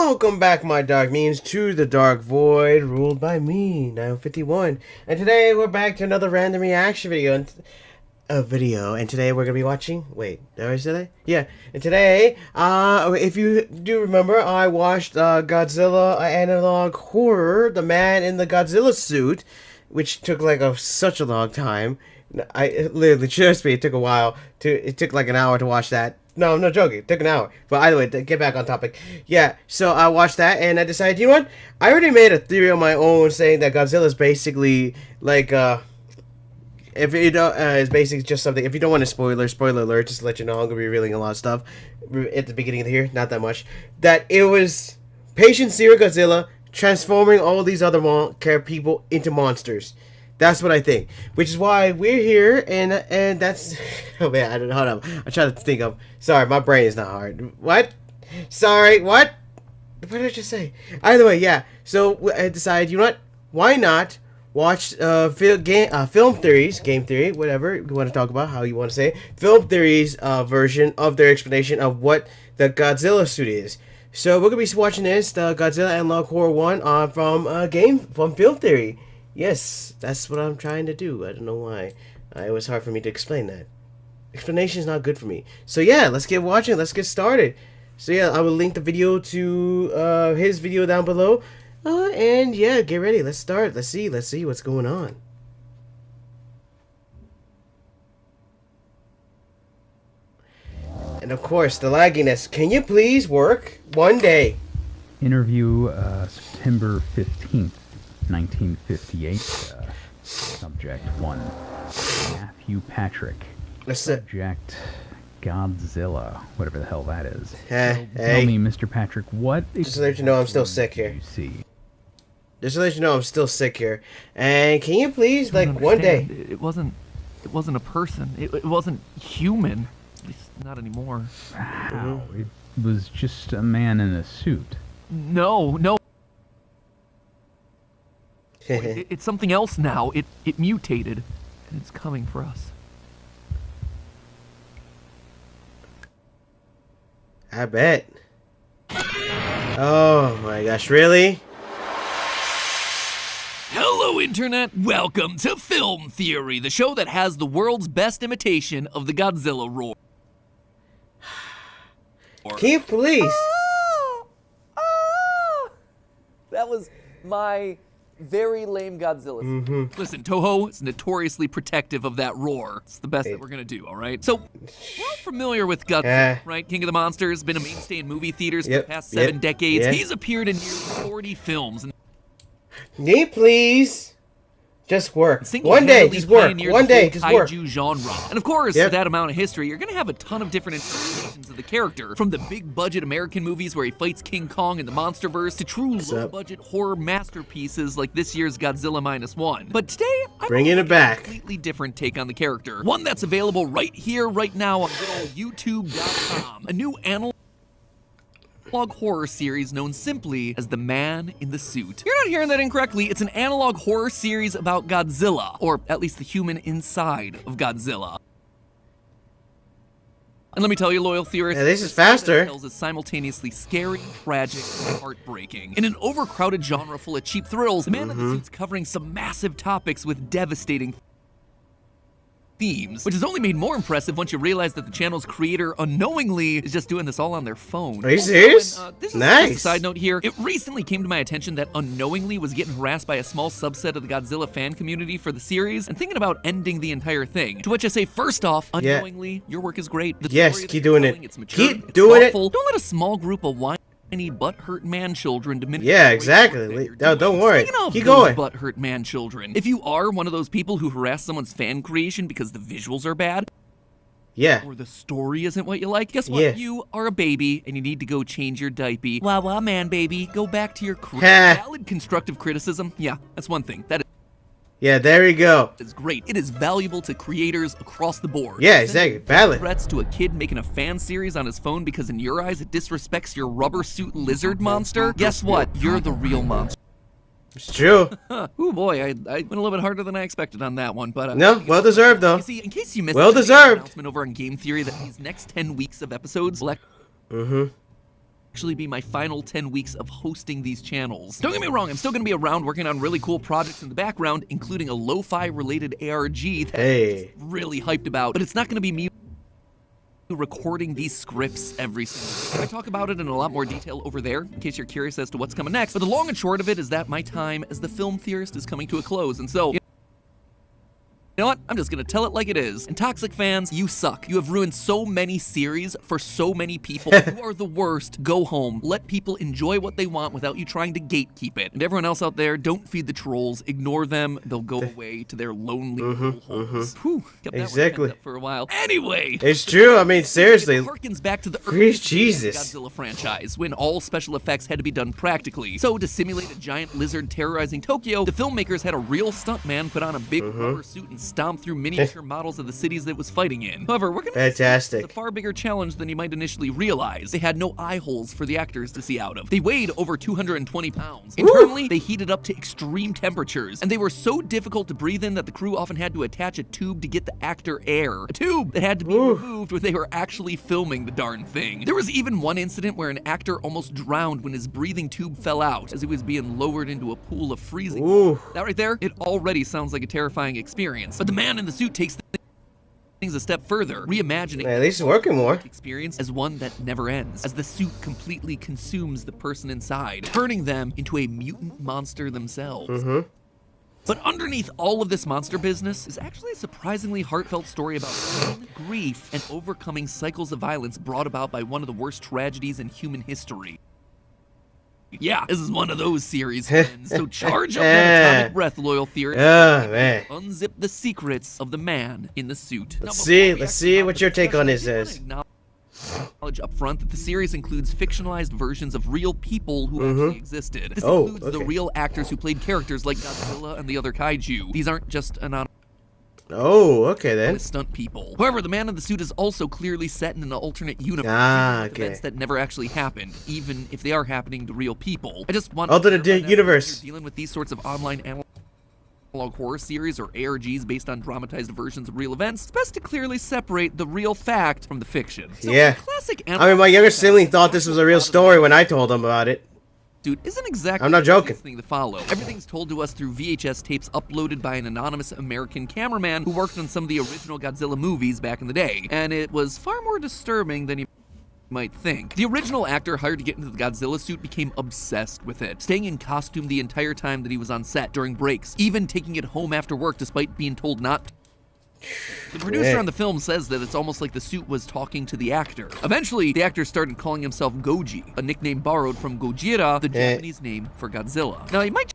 Welcome back, my dark memes, to the Dark Void, ruled by me, 951. And today we're back to another random reaction video. And today we're gonna be watching. Wait, did I say that? Yeah. And today, if you do remember, I watched Godzilla analog horror, the man in the Godzilla suit, which took like such a long time. I literally, trust me, it took a while. It took like an hour to watch that. No, I'm not joking. It took an hour. But either way, get back on topic. Yeah, so I watched that and I decided, you know what? I already made a theory on my own saying that Godzilla is basically like, if you don't, it's basically just something. If you don't want a spoiler alert, just to let you know, I'm gonna be revealing a lot of stuff at the beginning of the year. Not that much. That it was Patient Zero Godzilla transforming all these other people into monsters. That's what I think, which is why we're here, and that's. Oh man, I don't know. Hold up, I'm trying to think of. Sorry, my brain is not hard. What? Sorry, what? What did I just say? Either way, yeah. So I decided, you know what? Why not watch film theories, game theory, whatever you want to talk about, how you want to say it, film theories version of their explanation of what the Godzilla suit is. So we're gonna be watching this, the Godzilla Analog Horror 1 from Film Theory. Yes, that's what I'm trying to do. I don't know why. It was hard for me to explain that. Explanation is not good for me. So yeah, let's get watching. Let's get started. So yeah, I will link the video to his video down below. And yeah, get ready. Let's start. Let's see what's going on. And of course, the lagginess. Can you please work one day? Interview September 15th. 1958. Subject 1. Matthew Patrick. Subject Godzilla. Whatever the hell that is. Hey. Tell me, Mr. Patrick, what... Just to let you know I'm still sick here. You see? Just to let you know I'm still sick here. And can you please, like, one day... It wasn't a person. It wasn't human. At least not anymore. How? It was just a man in a suit. No. It's something else now. It mutated, and it's coming for us. I bet. Oh my gosh, really? Hello, Internet! Welcome to Film Theory, the show that has the world's best imitation of the Godzilla roar. Can you please? That was my... very lame Godzilla. Listen, Toho is notoriously protective of that roar. It's the best that we're gonna do, all right? So, we're all familiar with Godzilla, right? King of the Monsters, been a mainstay in movie theaters for the past 7 decades. He's appeared in nearly 40 films. Can you please just work? One day, just work. One day, just work. Kaiju genre. And of course, with that amount of history, you're gonna have a ton of different interpretations of the character. From the big-budget American movies where he fights King Kong in the Monsterverse to true low-budget horror masterpieces like this year's Godzilla -1. But today, I'm bringing it back. A completely different take on the character. One that's available right here, right now on good old YouTube.com. A new analog horror series known simply as The Man in the Suit. You're not hearing that incorrectly. It's an analog horror series about Godzilla, or at least the human inside of Godzilla. And let me tell you, loyal theorists, this is faster. Tales is simultaneously scary, tragic, and heartbreaking. In an overcrowded genre full of cheap thrills, The Man in the Suit's covering some massive topics with devastating themes, which is only made more impressive once you realize that the channel's creator unknowingly is just doing this all on their phone. Are you serious? This is nice. Just a side note here. It recently came to my attention that unknowingly was getting harassed by a small subset of the Godzilla fan community for the series and thinking about ending the entire thing. To which I say, first off, unknowingly, your work is great. The story keep doing it. It's mature, Keep doing it. Don't let a small group of any butthurt man children diminish. Yeah, exactly. Don't worry. Keep going. Butthurt man children. If you are one of those people who harass someone's fan creation because the visuals are bad, or the story isn't what you like, guess what? You are a baby and you need to go change your diaper. Wah man, baby. Go back to your valid constructive criticism. Yeah, that's one thing. That is. Yeah, there we go. It's great. It is valuable to creators across the board. Yeah, exactly. Valid. Threats to a kid making a fan series on his phone because in your eyes it disrespects your rubber suit lizard monster. Guess what? You're the real monster. It's true. Oh boy, I went a little bit harder than I expected on that one, but no, well deserved though. You see, in case you missed well deserved announcement over on Game Theory that these next 10 weeks of episodes actually be my final 10 weeks of hosting these channels. Don't get me wrong, I'm still gonna be around working on really cool projects in the background, including a lo-fi related ARG that I'm just really hyped about, but it's not gonna be me recording these scripts every single day. I talk about it in a lot more detail over there, in case you're curious as to what's coming next, but the long and short of it is that my time as the film theorist is coming to a close, and so, you know what? I'm just gonna tell it like it is. And Toxic fans, you suck. You have ruined so many series for so many people. You are the worst. Go home. Let people enjoy what they want without you trying to gatekeep it. And everyone else out there, don't feed the trolls. Ignore them. They'll go away to their lonely little holes. Whew, kept that Exactly. up for a while. Anyway, It's true. I mean, seriously. it harkens back to the Praise early Jesus. Godzilla franchise, when all special effects had to be done practically. So to simulate a giant lizard terrorizing Tokyo, the filmmakers had a real stuntman put on a big rubber suit and stomp through miniature models of the cities that it was fighting in. However, we're gonna Fantastic. it's a far bigger challenge than you might initially realize. They had no eye holes for the actors to see out of. They weighed over 220 pounds. Internally, they heated up to extreme temperatures, and they were so difficult to breathe in that the crew often had to attach a tube to get the actor air. A tube that had to be removed when they were actually filming the darn thing. There was even one incident where an actor almost drowned when his breathing tube fell out as he was being lowered into a pool of freezing. That right there, it already sounds like a terrifying experience. But the man in the suit takes things a step further, reimagining At least it's working more. experience as one that never ends, as the suit completely consumes the person inside, turning them into a mutant monster themselves. But underneath all of this monster business is actually a surprisingly heartfelt story about pain, grief, and overcoming cycles of violence brought about by one of the worst tragedies in human history. Yeah, this is one of those series, friends. So charge up that atomic breath, loyal theorists. Oh, man. Unzip the secrets of the man in the suit. Let's see what your take on this is. Acknowledge up front that the series includes fictionalized versions of real people who actually existed. This includes the real actors who played characters like Godzilla and the other kaiju. These aren't just anonymous Okay then. stunt people. However, the man in the suit is also clearly set in an alternate universe. With events that never actually happened, even if they are happening to real people. I just want Alternate to universe. If you're dealing with these sorts of online analog horror series or ARGs based on dramatized versions of real events, it's best to clearly separate the real fact from the fiction. So Yeah. classic I mean, my younger sibling thought this was a real story when I told him about it. Dude, isn't exactly I'm not joking. the thing to follow. Everything's told to us through VHS tapes uploaded by an anonymous American cameraman who worked on some of the original Godzilla movies back in the day, and it was far more disturbing than you might think. The original actor hired to get into the Godzilla suit became obsessed with it, staying in costume the entire time that he was on set during breaks, even taking it home after work despite being told not to. The producer on the film says that it's almost like the suit was talking to the actor. Eventually, the actor started calling himself Goji, a nickname borrowed from Gojira, the Japanese name for Godzilla. Now, you might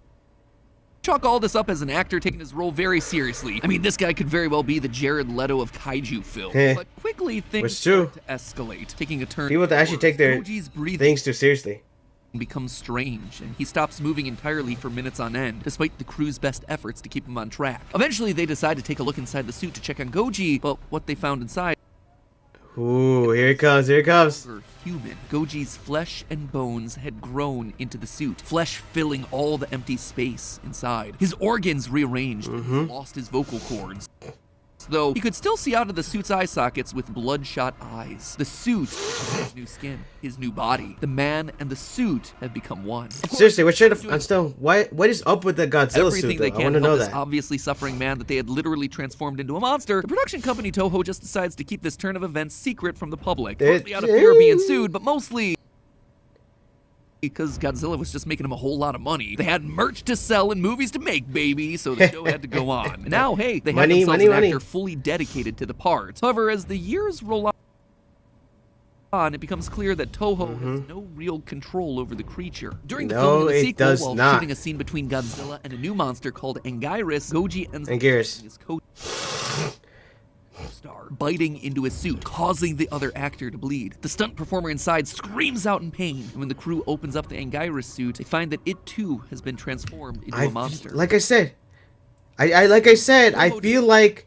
chalk all this up as an actor taking his role very seriously. I mean, this guy could very well be the Jared Leto of kaiju films. But quickly, things start to escalate, taking a turn. People actually take their Goji's breathing things too seriously. becomes strange, and he stops moving entirely for minutes on end, despite the crew's best efforts to keep him on track. Eventually, they decide to take a look inside the suit to check on Goji, but what they found inside... Ooh, here it comes, here it comes. Human. Goji's flesh and bones had grown into the suit, flesh filling all the empty space inside. His organs rearranged, and he lost his vocal cords. Though he could still see out of the suit's eye sockets with bloodshot eyes. The suit is his new skin, his new body. The man and the suit have become one. Seriously, I'm still. What is up with the Godzilla suit? Though? I want to know this that. obviously suffering man that they had literally transformed into a monster. The production company Toho just decides to keep this turn of events secret from the public, partly out of fear of being sued, but mostly because Godzilla was just making him a whole lot of money. They had merch to sell and movies to make, baby, so the show had to go on. And now, hey, they have themselves an actor fully dedicated to the part. However, as the years roll on, it becomes clear that Toho has no real control over the creature. During the filming of the sequel, while shooting a scene between Godzilla and a new monster called Anguirus, Goji ends up his co-star biting into his suit, causing the other actor to bleed. The stunt performer inside screams out in pain, and when the crew opens up the Anguirus suit, they find that it too has been transformed into a monster. Like I said, I feel like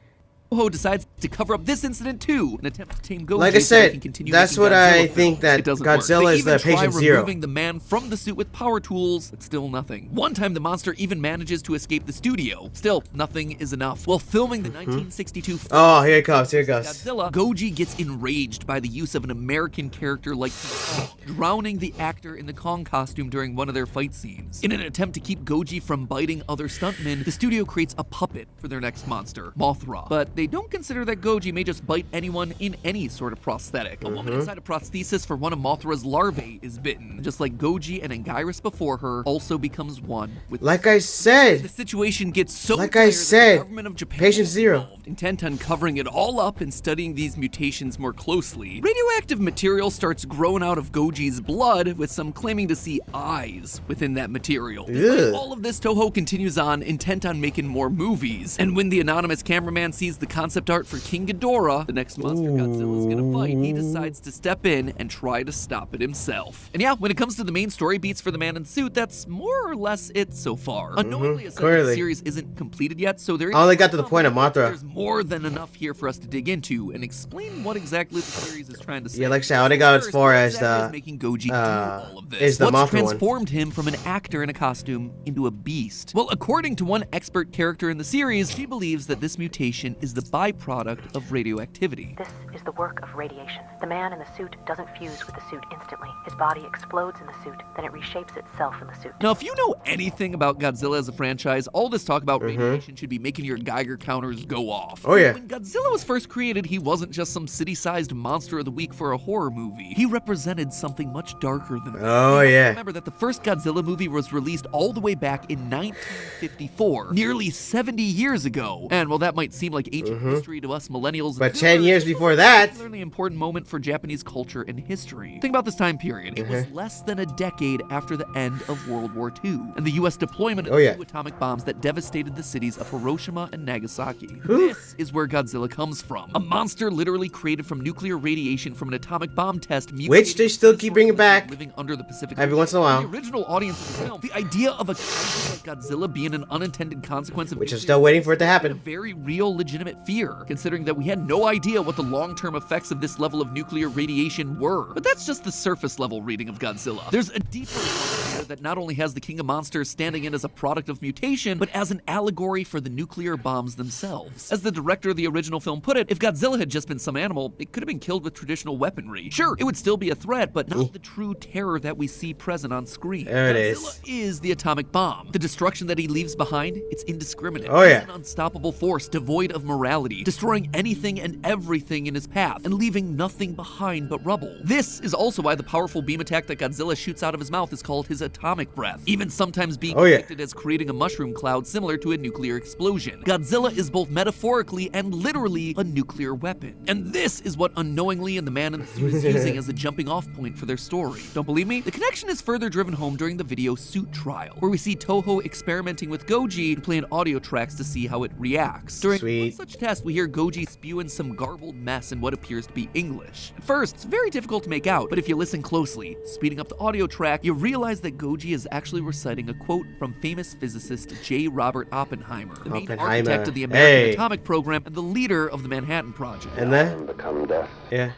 Toho decides to cover up this incident too, an attempt to tame Goji Like I so they said, can continue that's making what Godzilla I think films. that It doesn't Godzilla work. is They the even try patient zero. removing the man from the suit with power tools, but still nothing. One time the monster even manages to escape the studio. Still, nothing is enough. While filming the 1962 film Oh, here it comes. Here it goes. Godzilla, Goji gets enraged by the use of an American character like King Kong, drowning the actor in the Kong costume during one of their fight scenes. In an attempt to keep Goji from biting other stuntmen, the studio creates a puppet for their next monster, Mothra. But they don't consider that Goji may just bite anyone in any sort of prosthetic. A woman inside a prosthesis for one of Mothra's larvae is bitten. Just like Goji and Anguirus before her, also becomes one with Like I said, the situation gets so like dire I that said, the government of Japan patient is zero. involved, intent on covering it all up and studying these mutations more closely. Radioactive material starts growing out of Goji's blood, with some claiming to see eyes within that material. Despite Ugh. all of this, Toho continues on, intent on making more movies. And when the anonymous cameraman sees the concept art for King Ghidorah, the next monster Godzilla is gonna fight, he decides to step in and try to stop it himself. And yeah, when it comes to the main story beats for the man in the suit, that's more or less it so far. Unknowingly, it said that the Clearly. series isn't completed yet, so there is I only got to the point of Mothra. there's more than enough here for us to dig into and explain what exactly the series is trying to say. Yeah, like I said, I only got as First, far what as exactly the is making Goji do all of this? is the What's Mothra one. transformed him from an actor in a costume into a beast? Well, according to one expert character in the series, she believes that this mutation is the byproduct of radioactivity. This is the work of radiation. The man in the suit doesn't fuse with the suit instantly. His body explodes in the suit, then it reshapes itself in the suit. Now, if you know anything about Godzilla as a franchise, all this talk about radiation should be making your Geiger counters go off. Oh, yeah. When Godzilla was first created, he wasn't just some city-sized monster of the week for a horror movie. He represented something much darker than that. Oh, You have to yeah. Remember that the first Godzilla movie was released all the way back in 1954, nearly 70 years ago. And while that might seem like ancient history to us millennials, and But 10 Zoomers, years it was before a that- particularly important moment for Japanese culture and history. Think about this time period. It was less than a decade after the end of World War II, and the U.S. deployment of Oh, yeah. two atomic bombs that devastated the cities of Hiroshima and Nagasaki. This is where Godzilla comes from. A monster literally created from nuclear radiation from an atomic bomb test, Which they still keep bringing back living under the Pacific every Ocean. once in a while. The original audience of the film, the idea of a character like Godzilla being an unintended consequence of Which is nuclear still waiting for it to a happen. very real, legitimate fear, considering that we had no idea what the long-term effects of this level of nuclear radiation were. But that's just the surface-level reading of Godzilla. There's a deeper level here that not only has the King of Monsters standing in as a product of mutation, but as an allegory for the nuclear bombs themselves. As the director of the original film put it, if Godzilla had just been some animal, it could have been killed with traditional weaponry. Sure, it would still be a threat, but not the true terror that we see present on screen. There it Godzilla is the atomic bomb. The destruction that he leaves behind, it's indiscriminate. Oh, yeah. It's an unstoppable force devoid of morality, destroying anything and everything in his path, and leaving nothing behind but rubble. This is also why the powerful beam attack that Godzilla shoots out of his mouth is called his atomic breath, even sometimes being Oh, yeah. depicted as creating a mushroom cloud similar to a nuclear explosion. Godzilla is both metaphorically and literally a nuclear weapon. And this is what Unknowingly and the Man in the Suit is using as a jumping off point for their story. Don't believe me? The connection is further driven home during the video Suit Trial, where we see Toho experimenting with Goji and playing audio tracks to see how it reacts. During Sweet. one such test, we hear Goji spewing some garbled mess in what appears to be English. At first, it's very difficult to make out, but if you listen closely, speeding up the audio track, you realize that Goji is actually reciting a quote from famous physicist J. Robert Oppenheimer, the main Oppenheimer. architect of the American Hey. Atomic Program and the leader of the Manhattan Project. And then, Become death, yeah.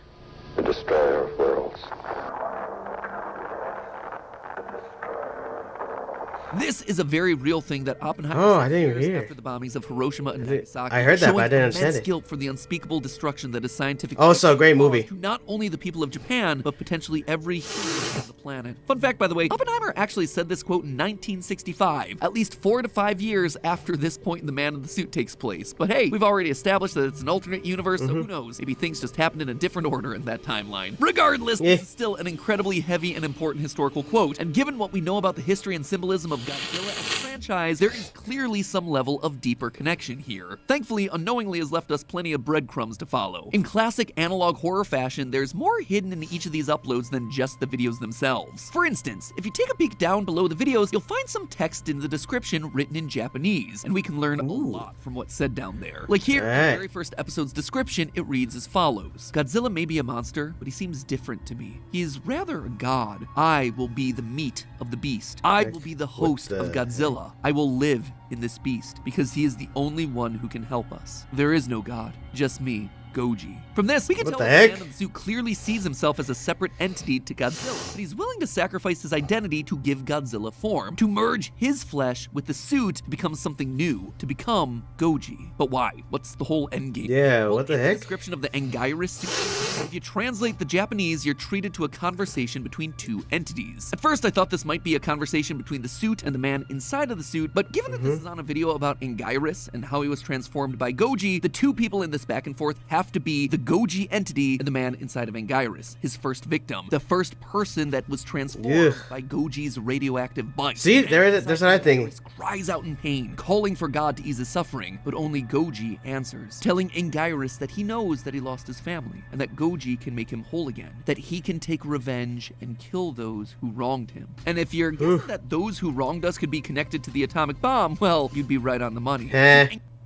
the destroyer of worlds. This is a very real thing that Oppenheimer Oh, said I didn't years hear. after the bombings of Hiroshima and Nagasaki. I heard that, but showing I didn't understand immense it. guilt for the unspeakable destruction that is scientific. Also, a great movie. To not only the people of Japan, but potentially every human on the planet. Fun fact, by the way, Oppenheimer actually said this quote in 1965, at least 4 to 5 years after this point in The Man in the Suit takes place. But hey, we've already established that it's an alternate universe, so who knows? Maybe things just happened in a different order in that timeline. Regardless, Yeah. this is still an incredibly heavy and important historical quote, and given what we know about the history and symbolism of Godzilla as a franchise, there is clearly some level of deeper connection here. Thankfully, Unknowingly has left us plenty of breadcrumbs to follow. In classic analog horror fashion, there's more hidden in each of these uploads than just the videos themselves. themselves. For instance, if you take a peek down below the videos, you'll find some text in the description written in Japanese, and we can learn a lot from what's said down there. Like here, in the very first episode's description, it reads as follows. Godzilla may be a monster, but he seems different to me. He is rather a god. I will be the meat of the beast. I will be the host of Godzilla. I will live in this beast because he is the only one who can help us. There is no god, just me, Goji. From this, we can tell that the man in the suit clearly sees himself as a separate entity to Godzilla, but he's willing to sacrifice his identity to give Godzilla form, to merge his flesh with the suit to become something new, to become Goji. But why? What's the whole endgame? Yeah, what the heck? The description of the Engyrus suit, if you translate the Japanese, you're treated to a conversation between two entities. At first, I thought this might be a conversation between the suit and the man inside of the suit, but given that this is on a video about Engyrus and how he was transformed by Goji, the two people in this back and forth have to be the Goji entity and the man inside of Engyrus, his first victim, the first person that was transformed by Goji's radioactive bite. See, there's another thing. Cries out in pain, calling for God to ease his suffering, but only Goji answers, telling Engyrus that he knows that he lost his family, and that Goji can make him whole again, that he can take revenge and kill those who wronged him. And if you're guessing that those who wronged us could be connected to the atomic bomb, well, you'd be right on the money.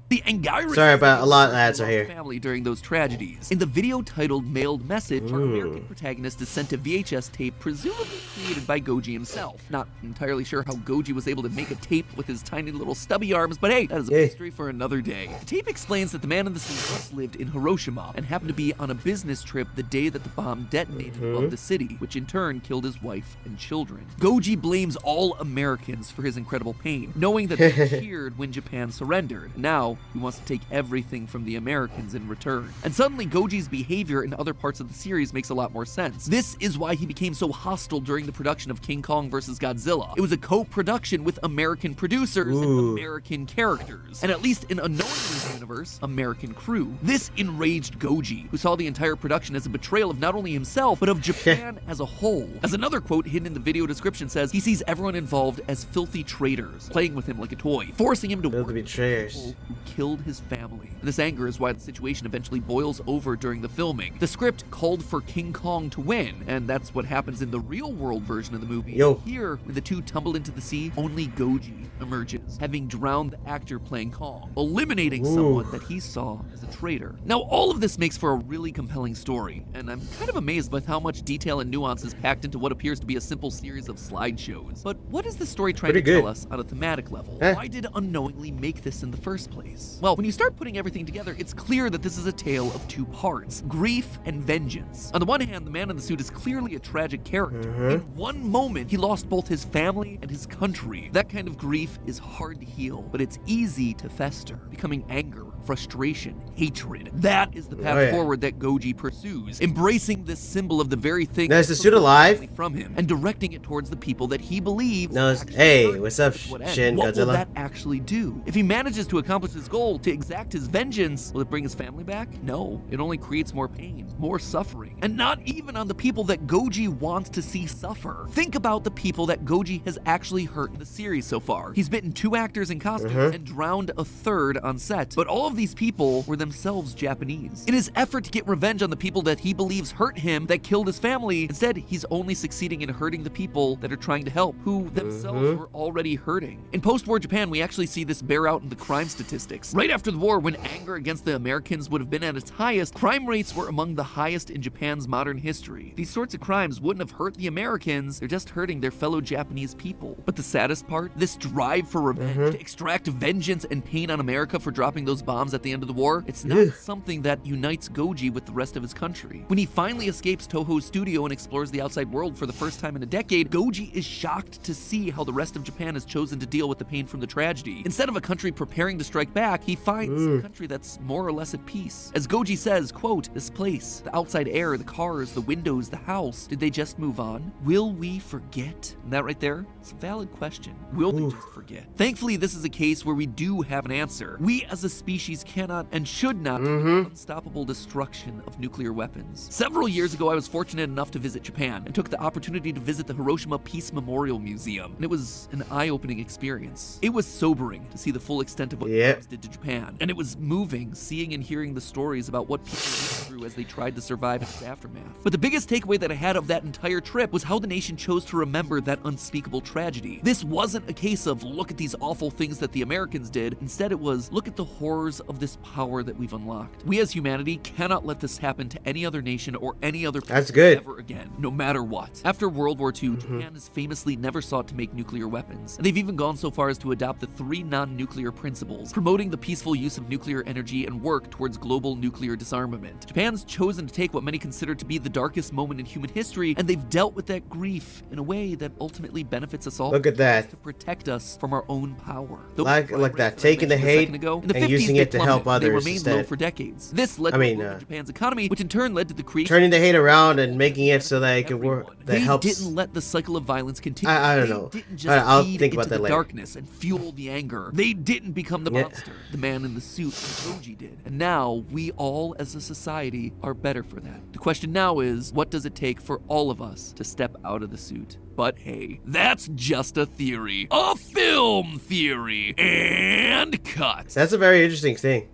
The Engyrus Sorry about a lot of ads are here. Family during those tragedies. In the video titled Mailed Message, our American protagonist is sent a VHS tape presumably created by Goji himself. Not entirely sure how Goji was able to make a tape with his tiny little stubby arms, but hey, that is a mystery for another day. The tape explains that the man in the suit once lived in Hiroshima and happened to be on a business trip the day that the bomb detonated above the city, which in turn killed his wife and children. Goji blames all Americans for his incredible pain, knowing that they cheered when Japan surrendered. Now, he wants to take everything from the Americans in return. And suddenly, Goji's behavior in other parts of the series makes a lot more sense. This is why he became so hostile during the production of King Kong vs. Godzilla. It was a co-production with American producers and American characters. And at least in Unknowingly's universe, American crew. This enraged Goji, who saw the entire production as a betrayal of not only himself, but of Japan as a whole. As another quote hidden in the video description says, he sees everyone involved as filthy traitors, playing with him like a toy, forcing him to work with people who killed his family. And this anger is why the situation eventually boils over during the filming. The script called for King Kong to win, and that's what happens in the real-world version of the movie. Here, when the two tumble into the sea, only Goji emerges, having drowned the actor playing Kong, eliminating someone that he saw as a traitor. Now, all of this makes for a really compelling story, and I'm kind of amazed by how much detail and nuance is packed into what appears to be a simple series of slideshows. But what is the story trying to tell us on a thematic level? Why did Unknowingly make this in the first place? Well, when you start putting everything together, it's clear that this is a tale of two parts, grief and vengeance. On the one hand, the man in the suit is clearly a tragic character. In one moment, he lost both his family and his country. That kind of grief is hard to heal, but it's easy to fester, becoming anger, frustration, hatred. That is the path forward that Goji pursues, embracing this symbol of the very thing now, is the suit alive? From him, and directing it towards the people that he believes. No, hey, what's up, Shin What Godzilla? will that actually do? If he manages to accomplish his goal, to exact his vengeance, will it bring his family back? No, it only creates more pain, more suffering, and not even on the people that Goji wants to see suffer. Think about the people that Goji has actually hurt in the series so far. He's bitten 2 actors in costumes and drowned a 3rd on set, but all of these people were themselves Japanese. In his effort to get revenge on the people that he believes hurt him, that killed his family, instead he's only succeeding in hurting the people that are trying to help, who themselves were already hurting. In post-war Japan, we actually see this bear out in the crime statistics. Right after the war, when anger against the Americans would have been at its highest, crime rates were among the highest in Japan's modern history. These sorts of crimes wouldn't have hurt the Americans, they're just hurting their fellow Japanese people. But the saddest part, this drive for revenge, to extract vengeance and pain on America for dropping those bombs at the end of the war, it's not something that unites Goji with the rest of his country. When he finally escapes Toho's studio and explores the outside world for the first time in a decade, Goji is shocked to see how the rest of Japan has chosen to deal with the pain from the tragedy. Instead of a country preparing to strike back, he finds a country that's more or less at peace. As Goji says, quote, "This place, the outside air, the cars, the windows, the house, did they just move on? Will we forget?" And that right there, It's a valid question. Will they just forget? Thankfully, this is a case where we do have an answer. We as a species cannot and should not prevent unstoppable destruction of nuclear weapons. Several years ago, I was fortunate enough to visit Japan and took the opportunity to visit the Hiroshima Peace Memorial Museum. And it was an eye-opening experience. It was sobering to see the full extent of what bombs did to Japan. And it was moving seeing and hearing the stories about what people went through as they tried to survive in its aftermath. But the biggest takeaway that I had of that entire trip was how the nation chose to remember that unspeakable tragedy. This wasn't a case of look at these awful things that the Americans did. Instead, it was look at the horrors of this power that we've unlocked. We as humanity cannot let this happen to any other nation or any other people ever again, no matter what. After World War II, Japan has famously never sought to make nuclear weapons, and they've even gone so far as to adopt the 3 non-nuclear principles, promoting the peaceful use of nuclear energy and work towards global nuclear disarmament. Japan's chosen to take what many consider to be the darkest moment in human history, and they've dealt with that grief in a way that ultimately benefits us all. Look at that. To protect us from our own power. Like that, taking the hate and using it to help others they remained instead. low for decades. This led to Japan's economy, which in turn led to the creation turning the hate around and making it so that it could work. That helps. They didn't let the cycle of violence continue. I don't know. They didn't just I'll feed think into about that the later. darkness and fuel the anger. They didn't become the monster, the man in the suit that Koji did. And now we all as a society are better for that. The question now is, what does it take for all of us to step out of the suit? But hey, that's just a theory. A film theory. And cut. That's a very interesting thing.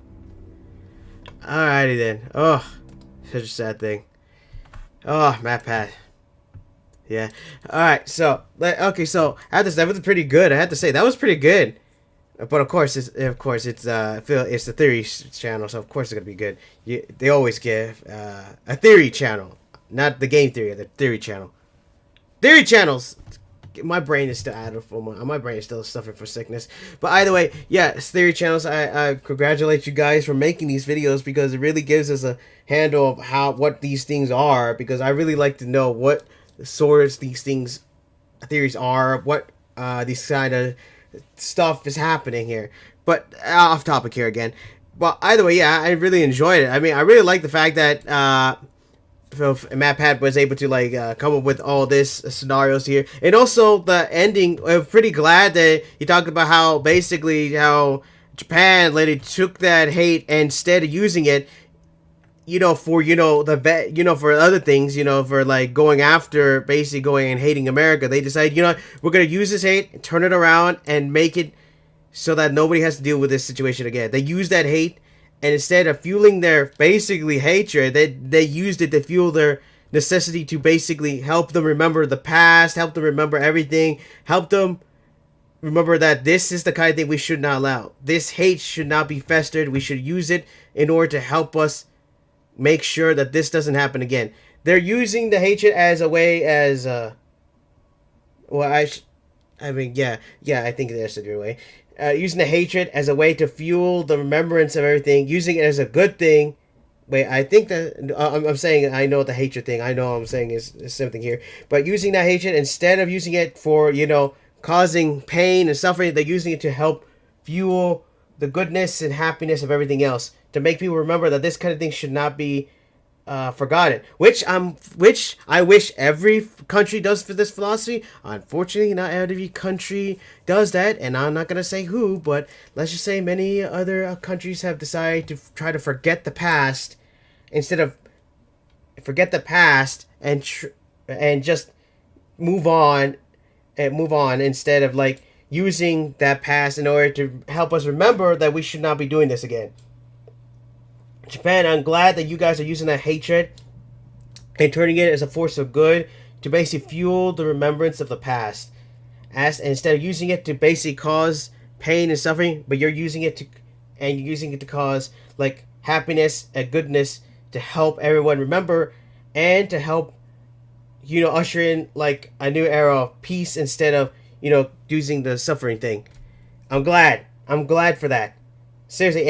Alrighty then. Oh, such a sad thing. Oh, Matt Pat. Yeah. Alright, so, okay, so, that was pretty good. I had to say, that was pretty good. But of course, it's the theory channel, so of course it's gonna be good. They always give a theory channel, not the game theory, the theory channel. Theory channels. My brain is still my brain is still suffering from sickness. But either way, yeah, theory channels. I congratulate you guys for making these videos because it really gives us a handle of what these things are. Because I really like to know what sorts these theories are, what these kind of stuff is happening here. But off topic here again. But either way, yeah, I really enjoyed it. I mean, I really like the fact that Matt Pat was able to come up with all this scenarios here, and also the ending. I'm pretty glad that he talked about how Japan literally took that hate and instead of using it, for for other things, for like going after, basically going and hating America. They decided, we're gonna use this hate and turn it around and make it so that nobody has to deal with this situation again. They used that hate. And instead of fueling their basically hatred, they used it to fuel their necessity to basically help them remember the past, help them remember everything, help them remember that this is the kind of thing we should not allow. This hate should not be festered. We should use it in order to help us make sure that this doesn't happen again. They're using the hatred as a way as I think that's a good way. Using the hatred as a way to fuel the remembrance of everything, using it as a good thing. Wait, I think that I'm saying I know the hatred thing. I know I'm saying is something here, but using that hatred instead of using it for causing pain and suffering, they're using it to help fuel the goodness and happiness of everything else. To make people remember that this kind of thing should not be forgotten, which I wish every country does for this philosophy. Unfortunately, not every country does that, and I'm not gonna say who, but let's just say many other countries have decided to try to forget the past instead of forget the past and just move on instead of using that past in order to help us remember that we should not be doing this again. Japan, I'm glad that you guys are using that hatred and turning it as a force of good to basically fuel the remembrance of the past. Instead of using it to basically cause pain and suffering, but you're using it to cause happiness and goodness to help everyone remember and to help usher in a new era of peace instead of using the suffering thing. I'm glad for that. Seriously,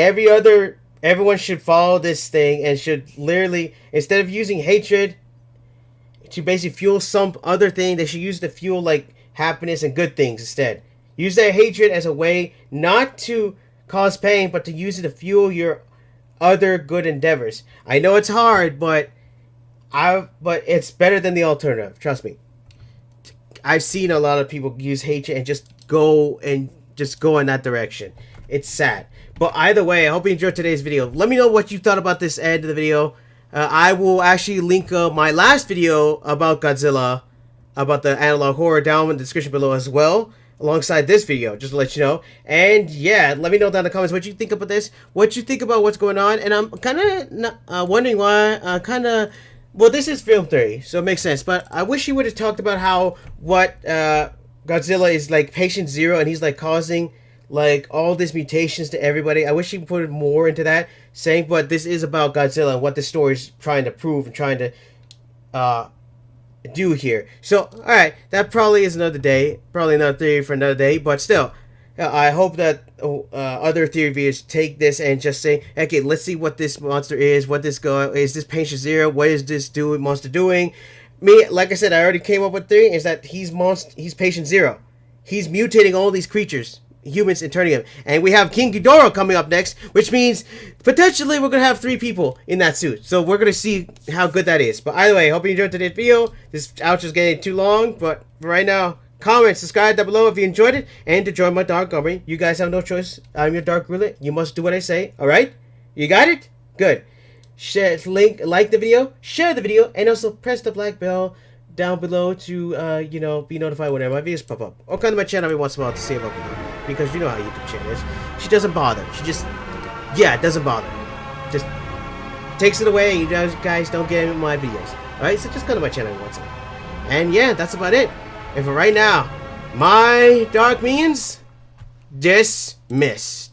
everyone should follow this thing and should literally, instead of using hatred to basically fuel some other thing, they should use it to fuel happiness and good things instead. Use that hatred as a way not to cause pain, but to use it to fuel your other good endeavors. I know it's hard, but it's better than the alternative. Trust me. like I've seen a lot of people use hatred and just go in that direction. It's sad. But either way, I hope you enjoyed today's video. Let me know what you thought about this end of the video. I will actually link my last video about Godzilla, about the analog horror, down in the description below as well, alongside this video, just to let you know. And yeah, let me know down in the comments what you think about this, what you think about what's going on. And I'm kind of wondering why, well, this is film theory, so it makes sense. But I wish he would have talked about how Godzilla is like patient zero, and he's like causing like all these mutations to everybody. I wish he put more into that, saying, but this is about Godzilla and what the story is trying to prove and trying to do here. So, alright, that probably is another day, probably another theory for another day, but still, I hope that other theory viewers take this and just say, okay, let's see what this monster is, what this is this patient zero, what is this monster doing? Me, like I said, I already came up with theory, is that he's patient zero. He's mutating all these creatures, humans, and turning them. And we have King Ghidorah coming up next, which means potentially we're going to have 3 people in that suit. So we're going to see how good that is. But either way, hope you enjoyed today's video. This outro is getting too long, but for right now, comment, subscribe down below if you enjoyed it, and to join my Dark Army. You guys have no choice. I'm your Dark Ruler. You must do what I say. Alright? You got it? Good. Share, like the video, share the video, and also press the black bell down below to, you know, be notified whenever my videos pop up. Or come to my channel every once in a while to see about me. Because you know how YouTube channel is. She doesn't bother. She just, yeah, it doesn't bother. Just takes it away, and you guys don't get my videos. Alright, so just come to my channel every once in a while. And yeah, that's about it. And for right now, my Dark Minions, dismissed.